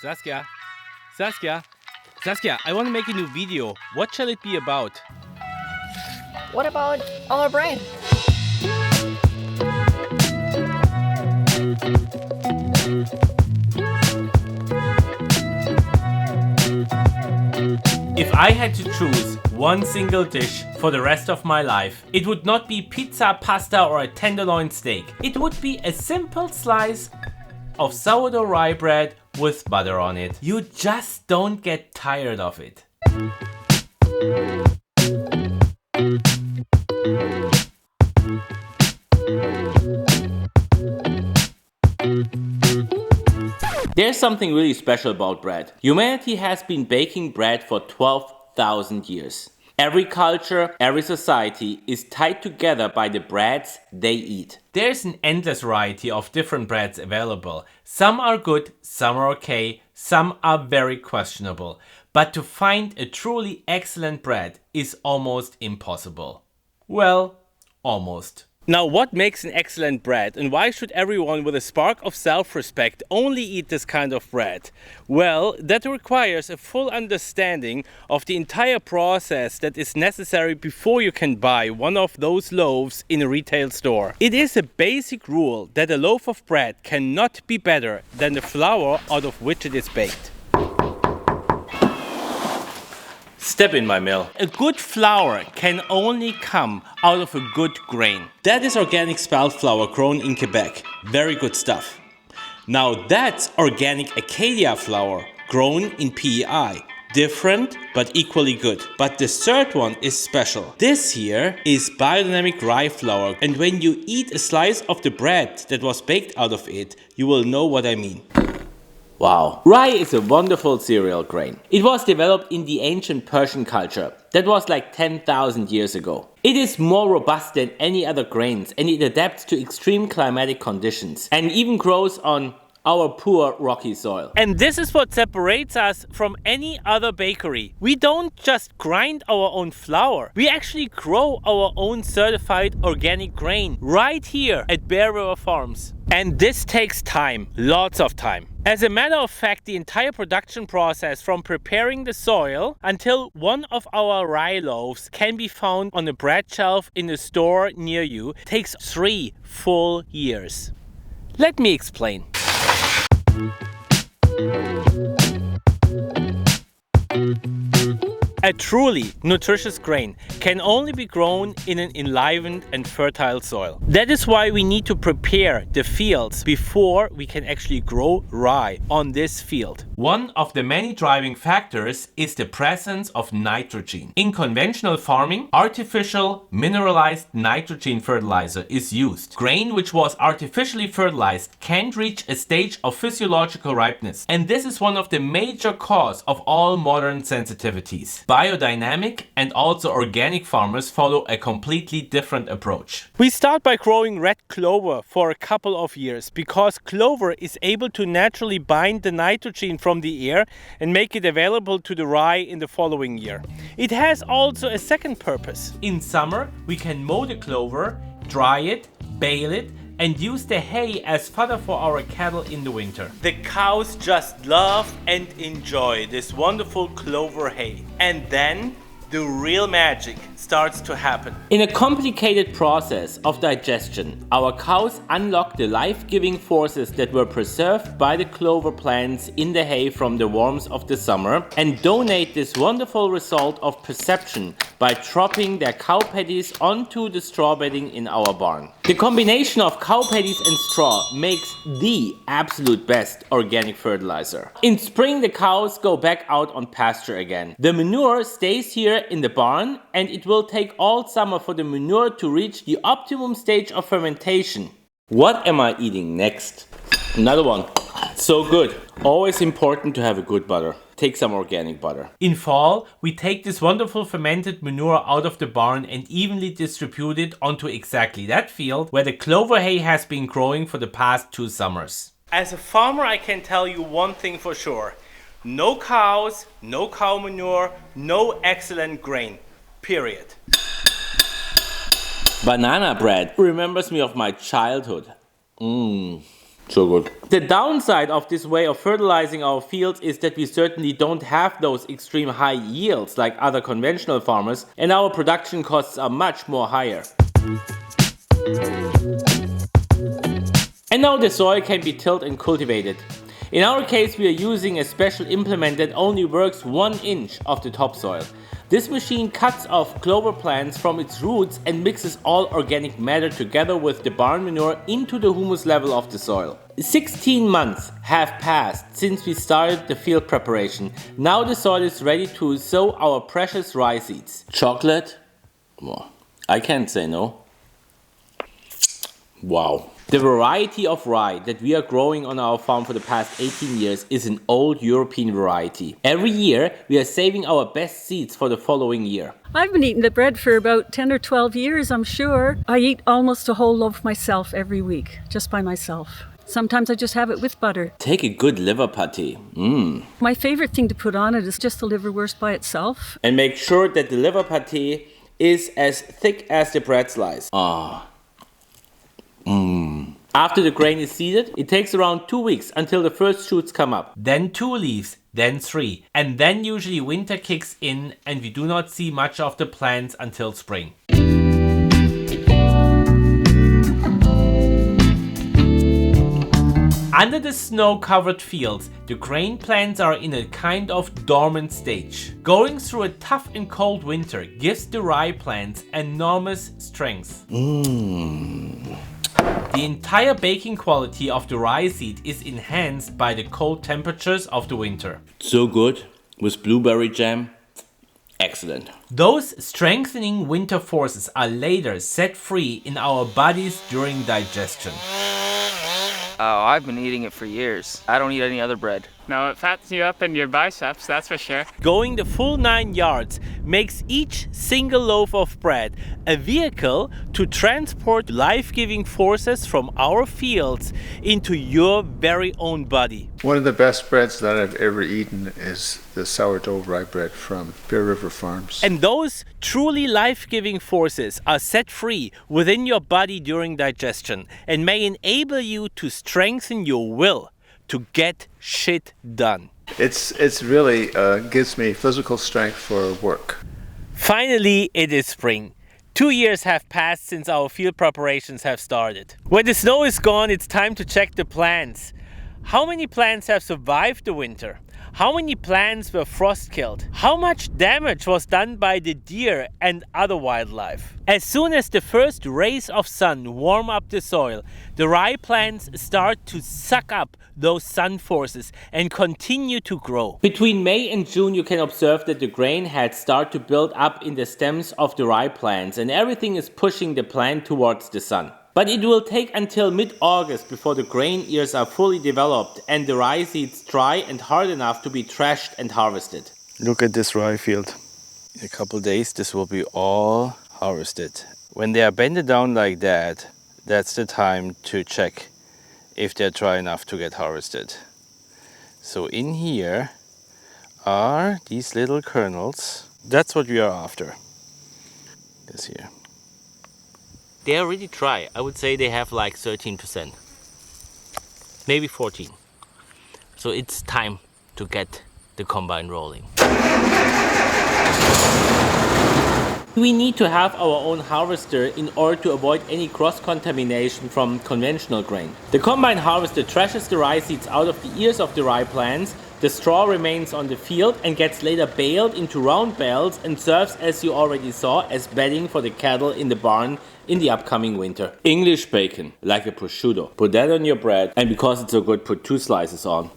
Saskia, Saskia, Saskia, I want to make a new video. What shall it be about? What about our bread? If I had to choose one single dish for the rest of my life, it would not be pizza, pasta or a tenderloin steak. It would be a simple slice of sourdough rye bread with butter on it. You just don't get tired of it. There's something really special about bread. Humanity has been baking bread for 12,000 years. Every culture, every society is tied together by the breads they eat. There's an endless variety of different breads available. Some are good, some are okay, some are very questionable. But to find a truly excellent bread is almost impossible. Well, almost. Now, what makes an excellent bread, and why should everyone with a spark of self-respect only eat this kind of bread? Well, that requires a full understanding of the entire process that is necessary before you can buy one of those loaves in a retail store. It is a basic rule that a loaf of bread cannot be better than the flour out of which it is baked. Step in, my mill. A good flour can only come out of a good grain. That is organic spelt flour grown in Quebec. Very good stuff. Now that's organic Acadia flour grown in PEI. Different but equally good. But the third one is special. This here is biodynamic rye flour, and when you eat a slice of the bread that was baked out of it, you will know what I mean. Wow. Rye is a wonderful cereal grain. It was developed in the ancient Persian culture. That was like 10,000 years ago. It is more robust than any other grains, and it adapts to extreme climatic conditions and even grows on our poor rocky soil. And this is what separates us from any other bakery. We don't just grind our own flour. We actually grow our own certified organic grain right here at Barrow Farms. And this takes time, lots of time. As a matter of fact, the entire production process from preparing the soil until one of our rye loaves can be found on a bread shelf in a store near you takes 3 full years. Let me explain. A truly nutritious grain can only be grown in an enlivened and fertile soil. That is why we need to prepare the fields before we can actually grow rye on this field. One of the many driving factors is the presence of nitrogen. In conventional farming, artificial mineralized nitrogen fertilizer is used. Grain which was artificially fertilized can't reach a stage of physiological ripeness, and this is one of the major causes of all modern sensitivities. Biodynamic and also organic farmers follow a completely different approach. We start by growing red clover for a couple of years because clover is able to naturally bind the nitrogen from the air and make it available to the rye in the following year. It has also a second purpose. In summer, we can mow the clover, dry it, bale it, and use the hay as fodder for our cattle in the winter. The cows just love and enjoy this wonderful clover hay. And then the real magic starts to happen. In a complicated process of digestion, our cows unlock the life-giving forces that were preserved by the clover plants in the hay from the warmth of the summer and donate this wonderful result of perception by dropping their cow patties onto the straw bedding in our barn. The combination of cow patties and straw makes the absolute best organic fertilizer. In spring, the cows go back out on pasture again. The manure stays here in the barn, and it will take all summer for the manure to reach the optimum stage of fermentation. What am I eating next? Another one. So good. Always important to have a good butter. Take some organic butter. In fall, we take this wonderful fermented manure out of the barn and evenly distribute it onto exactly that field where the clover hay has been growing for the past 2 summers. As a farmer, I can tell you one thing for sure. No cows, no cow manure, no excellent grain. Period. Banana bread remembers me of my childhood. So good. The downside of this way of fertilizing our fields is that we certainly don't have those extreme high yields like other conventional farmers, and our production costs are much more higher. And now the soil can be tilled and cultivated. In our case, we are using a special implement that only works 1 inch of the topsoil. This machine cuts off clover plants from its roots and mixes all organic matter together with the barn manure into the humus level of the soil. 16 months have passed since we started the field preparation. Now the soil is ready to sow our precious rye seeds. Chocolate? Well, I can't say no. Wow. The variety of rye that we are growing on our farm for the past 18 years is an old European variety. Every year we are saving our best seeds for the following year. I've been eating the bread for about 10 or 12 years, I'm sure. I eat almost a whole loaf myself every week, just by myself. Sometimes I just have it with butter. Take a good liver patty. My favorite thing to put on it is just the liverwurst by itself. And make sure that the liver patty is as thick as the bread slice. After the grain is seeded, it takes around 2 weeks until the first shoots come up. Then 2 leaves, then 3. And then usually winter kicks in and we do not see much of the plants until spring. Under the snow-covered fields, the grain plants are in a kind of dormant stage. Going through a tough and cold winter gives the rye plants enormous strength. The entire baking quality of the rye seed is enhanced by the cold temperatures of the winter. So good, with blueberry jam. Excellent. Those strengthening winter forces are later set free in our bodies during digestion. Oh, I've been eating it for years. I don't eat any other bread. No, it fattens you up in your biceps, that's for sure. Going the full 9 yards makes each single loaf of bread a vehicle to transport life-giving forces from our fields into your very own body. One of the best breads that I've ever eaten is the sourdough rye bread from Bear River Farms. And those truly life-giving forces are set free within your body during digestion and may enable you to strengthen your will to get shit done. It's really gives me physical strength for work. Finally, it is spring. 2 years have passed since our field preparations have started. When the snow is gone, it's time to check the plants. How many plants have survived the winter? How many plants were frost killed? How much damage was done by the deer and other wildlife? As soon as the first rays of sun warm up the soil, the rye plants start to suck up those sun forces and continue to grow. Between May and June you can observe that the grain heads start to build up in the stems of the rye plants and everything is pushing the plant towards the sun. But it will take until mid-August before the grain ears are fully developed and the rye seeds dry and hard enough to be threshed and harvested. Look at this rye field. In a couple days this will be all harvested. When they are bended down like that, that's the time to check if they're dry enough to get harvested. So in here are these little kernels. That's what we are after. This here. They are really dry. I would say they have like 13%. Maybe 14. So it's time to get the combine rolling. We need to have our own harvester in order to avoid any cross-contamination from conventional grain. The combine harvester threshes the rye seeds out of the ears of the rye plants. The straw remains on the field and gets later baled into round bales and serves, as you already saw, as bedding for the cattle in the barn in the upcoming winter. English bacon, like a prosciutto. Put that on your bread, and because it's so good, put 2 slices on.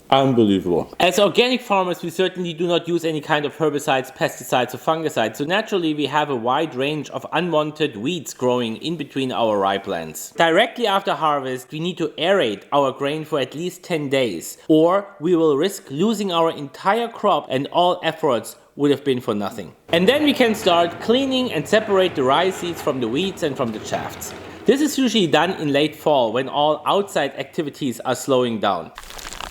Unbelievable. As organic farmers, we certainly do not use any kind of herbicides, pesticides or fungicides, so naturally we have a wide range of unwanted weeds growing in between our rye plants. Directly after harvest, we need to aerate our grain for at least 10 days, or we will risk losing our entire crop and all efforts would have been for nothing. And then we can start cleaning and separate the rye seeds from the weeds and from the shafts. This is usually done in late fall when all outside activities are slowing down.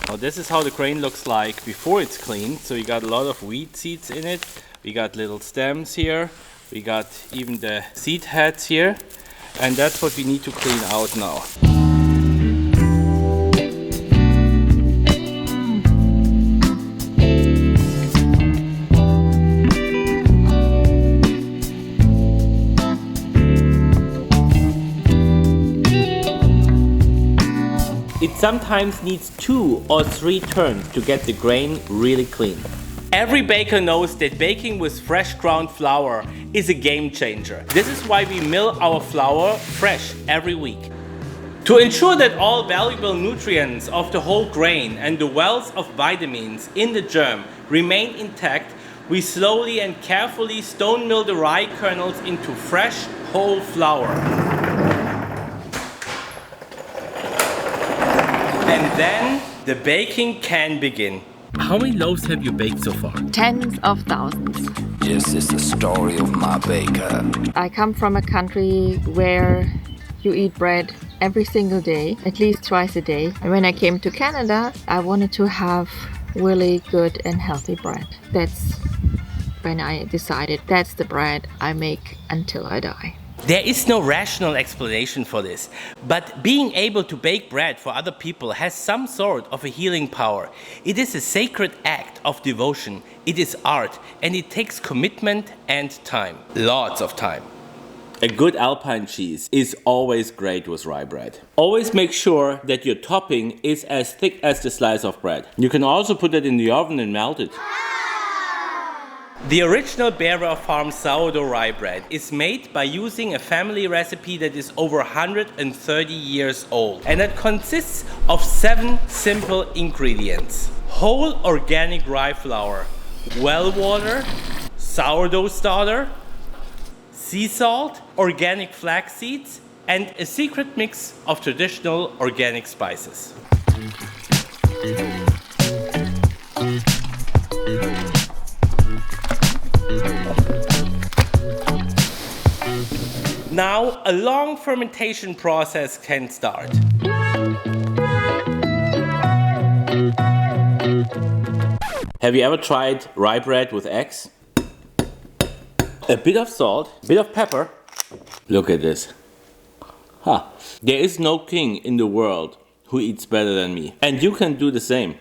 Now this is how the grain looks like before it's cleaned. So you got a lot of weed seeds in it. We got little stems here. We got even the seed heads here, and that's what we need to clean out now. It sometimes needs 2 or 3 turns to get the grain really clean. Every baker knows that baking with fresh ground flour is a game changer. This is why we mill our flour fresh every week. To ensure that all valuable nutrients of the whole grain and the wealth of vitamins in the germ remain intact, we slowly and carefully stone mill the rye kernels into fresh, whole flour. And then the baking can begin. How many loaves have you baked so far? Tens of thousands. This is the story of my baker. I come from a country where you eat bread every single day, at least twice a day. And when I came to Canada, I wanted to have really good and healthy bread. That's when I decided that's the bread I make until I die. There is no rational explanation for this, but being able to bake bread for other people has some sort of a healing power. It is a sacred act of devotion, it is art, and it takes commitment and time. Lots of time. A good Alpine cheese is always great with rye bread. Always make sure that your topping is as thick as the slice of bread. You can also put it in the oven and melt it. The original Barrow farm sourdough rye bread is made by using a family recipe that is over 130 years old, and it consists of 7 simple ingredients: whole organic rye flour, well water, sourdough starter, sea salt, organic flax seeds, and a secret mix of traditional organic spices. Now, a long fermentation process can start. Have you ever tried rye bread with eggs? A bit of salt, a bit of pepper. Look at this. Huh. There is no king in the world who eats better than me. And you can do the same.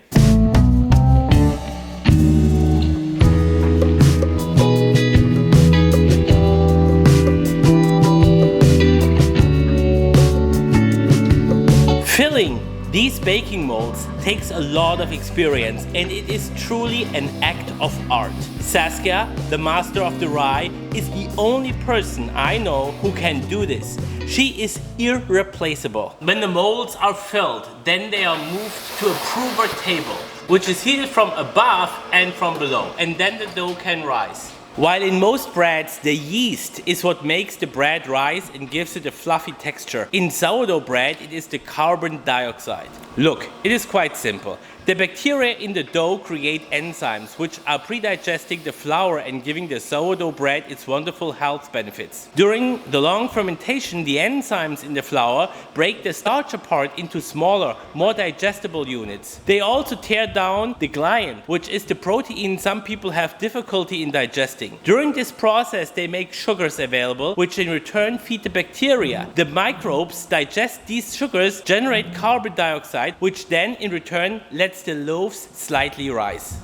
Filling these baking molds takes a lot of experience, and it is truly an act of art. Saskia, the master of the rye, is the only person I know who can do this. She is irreplaceable. When the molds are filled, then they are moved to a prover table, which is heated from above and from below, and then the dough can rise. While in most breads, the yeast is what makes the bread rise and gives it a fluffy texture. In sourdough bread, it is the carbon dioxide. Look, it is quite simple. The bacteria in the dough create enzymes which are pre-digesting the flour and giving the sourdough bread its wonderful health benefits. During the long fermentation, the enzymes in the flour break the starch apart into smaller, more digestible units. They also tear down the glian, which is the protein some people have difficulty in digesting. During this process, they make sugars available, which in return feed the bacteria. The microbes digest these sugars, generate carbon dioxide, which then in return lets the loaves slightly rise.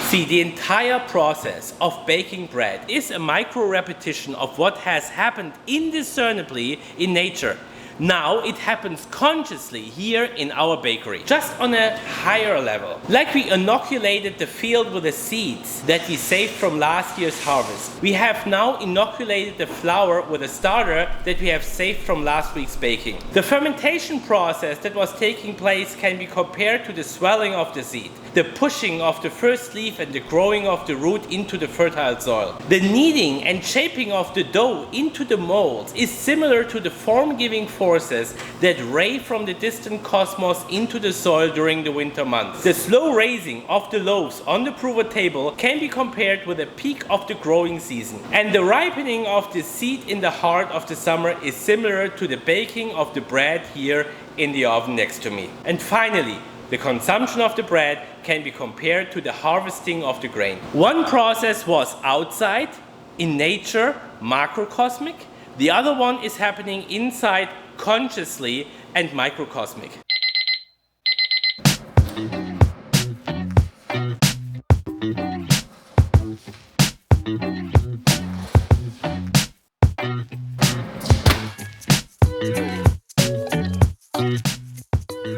See, the entire process of baking bread is a micro repetition of what has happened indiscernibly in nature. Now it happens consciously here in our bakery, just on a higher level. Like we inoculated the field with the seeds that we saved from last year's harvest, we have now inoculated the flour with a starter that we have saved from last week's baking. The fermentation process that was taking place can be compared to the swelling of the seed. the pushing of the first leaf and the growing of the root into the fertile soil. The kneading and shaping of the dough into the molds is similar to the form-giving forces that ray from the distant cosmos into the soil during the winter months. The slow raising of the loaves on the prover table can be compared with the peak of the growing season. And the ripening of the seed in the heart of the summer is similar to the baking of the bread here in the oven next to me. And finally, the consumption of the bread can be compared to the harvesting of the grain. One process was outside, in nature, macrocosmic. The other one is happening inside, consciously, and microcosmic.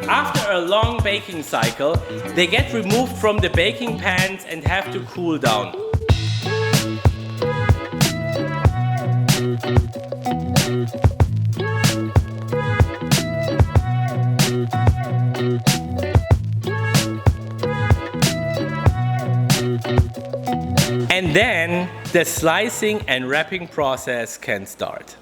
After a long baking cycle, they get removed from the baking pans and have to cool down. And then the slicing and wrapping process can start.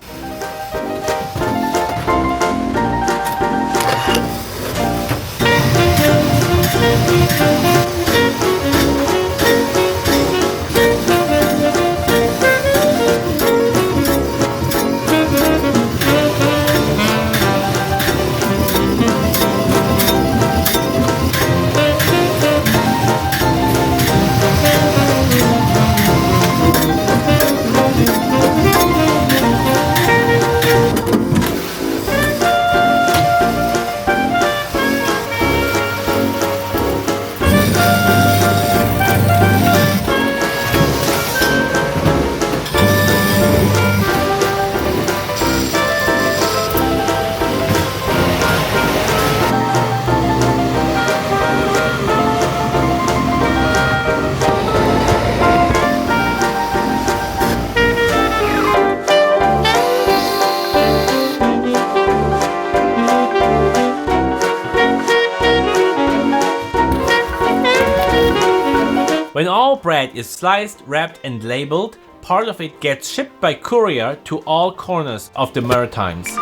When all bread is sliced, wrapped and labeled, part of it gets shipped by courier to all corners of the Maritimes.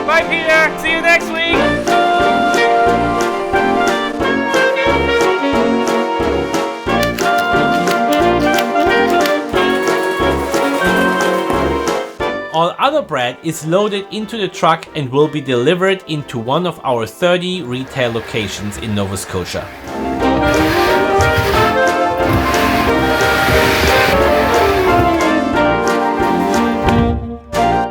Bye Peter, see you next week! All other bread is loaded into the truck and will be delivered into one of our 30 retail locations in Nova Scotia.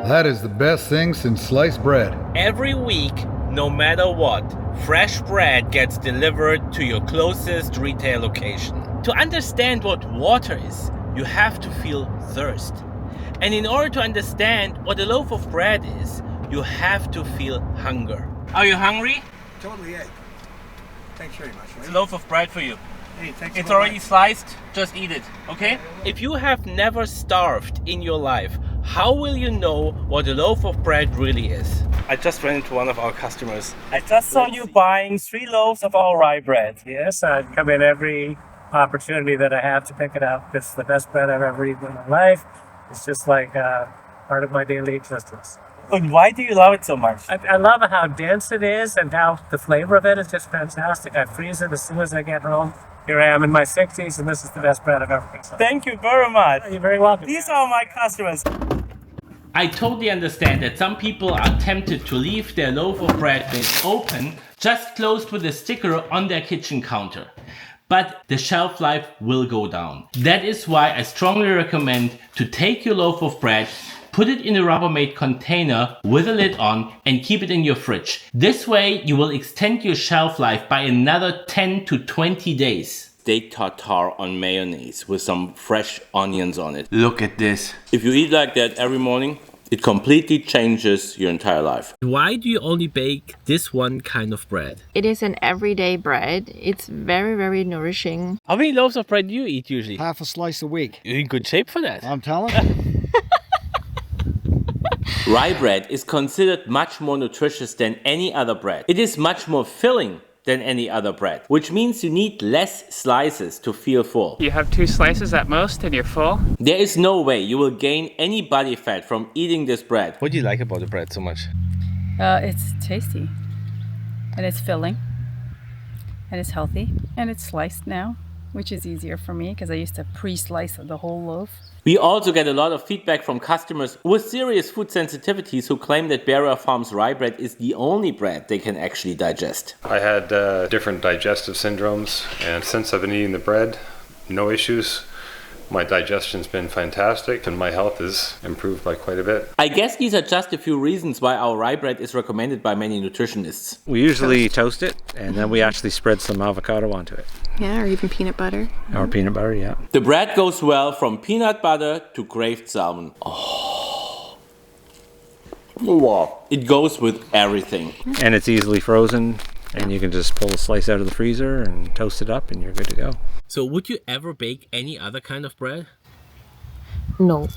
That is the best thing since sliced bread. Every week, no matter what, fresh bread gets delivered to your closest retail location. To understand what water is, you have to feel thirst. And in order to understand what a loaf of bread is, you have to feel hunger. Are you hungry? Totally, yeah. Thanks very much. It's a loaf of bread for you. Hey, thanks. It's already sliced, just eat it, okay? If you have never starved in your life, how will you know what a loaf of bread really is? I just ran into one of our customers. I just saw you buying 3 loaves of our rye bread. Yes, I come in every opportunity that I have to pick it up. It's the best bread I've ever eaten in my life. It's just like part of my daily existence. And why do you love it so much? I love how dense it is and how the flavor of it is just fantastic. I freeze it as soon as I get home. Here I am in my 60s, and this is the best bread I've ever eaten. Thank you very much. You're very welcome. These are my customers. I totally understand that some people are tempted to leave their loaf of bread bit open, just closed with a sticker on their kitchen counter. But the shelf life will go down. That is why I strongly recommend to take your loaf of bread, put it in a Rubbermaid container with a lid on and keep it in your fridge. This way you will extend your shelf life by another 10 to 20 days. Steak tartare on mayonnaise with some fresh onions on it. Look at this. If you eat like that every morning, it completely changes your entire life. Why do you only bake this one kind of bread? It is an everyday bread. It's very, very nourishing. How many loaves of bread do you eat usually? Half a slice a week. You're in good shape for that. I'm telling you. Rye bread is considered much more nutritious than any other bread. It is much more filling than any other bread, which means you need less slices to feel full. You have 2 slices at most and you're full. There is no way you will gain any body fat from eating this bread. What do you like about the bread so much? It's tasty, and it's filling, and it's healthy, and it's sliced now, which is easier for me because I used to pre-slice the whole loaf. We also get a lot of feedback from customers with serious food sensitivities who claim that Barrow Farms rye bread is the only bread they can actually digest. I had different digestive syndromes, and since I've been eating the bread, no issues. My digestion's been fantastic and my health has improved by quite a bit. I guess these are just a few reasons why our rye bread is recommended by many nutritionists. We usually toast it and then we actually spread some avocado onto it. Yeah, or even peanut butter. Or peanut butter, yeah. The bread goes well from peanut butter to graved salmon. Oh. Wow. It goes with everything. And it's easily frozen. And you can just pull a slice out of the freezer and toast it up and you're good to go. So would you ever bake any other kind of bread? No.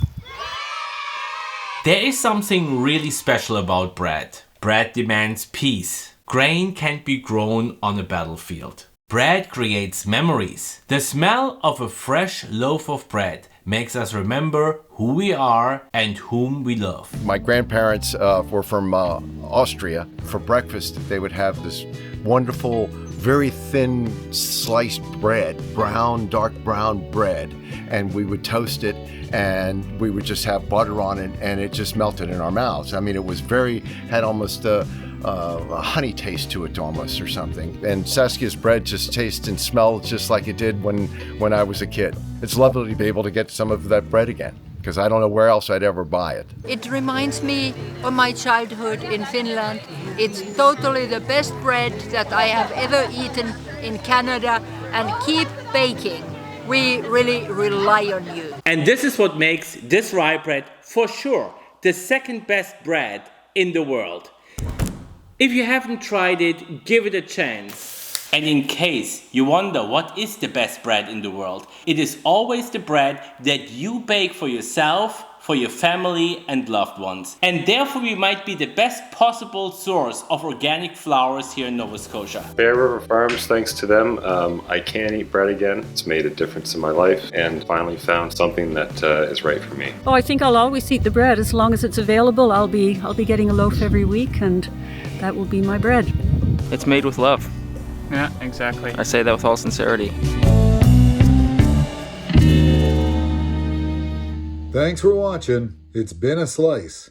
There is something really special about bread. Bread demands peace. Grain can't be grown on a battlefield. Bread creates memories. The smell of a fresh loaf of bread makes us remember who we are and whom we love. My grandparents were from Austria. For breakfast, they would have this wonderful, very thin sliced bread, dark brown bread, and we would toast it and we would just have butter on it and it just melted in our mouths. I mean, it was had almost a honey taste to it almost or something. And Saskia's bread just tastes and smells just like it did when I was a kid. It's lovely to be able to get some of that bread again, because I don't know where else I'd ever buy it. It reminds me of my childhood in Finland. It's totally the best bread that I have ever eaten in Canada, and keep baking. We really rely on you. And this is what makes this rye bread for sure the second best bread in the world. If you haven't tried it, give it a chance. And in case you wonder what is the best bread in the world, it is always the bread that you bake for yourself, for your family and loved ones. And therefore we might be the best possible source of organic flours here in Nova Scotia. Bear River Farms, thanks to them, I can eat bread again. It's made a difference in my life and finally found something that is right for me. Oh, I think I'll always eat the bread as long as it's available. I'll be getting a loaf every week, and that will be my bread. It's made with love. Yeah, exactly. I say that with all sincerity. Thanks for watching. It's been a slice.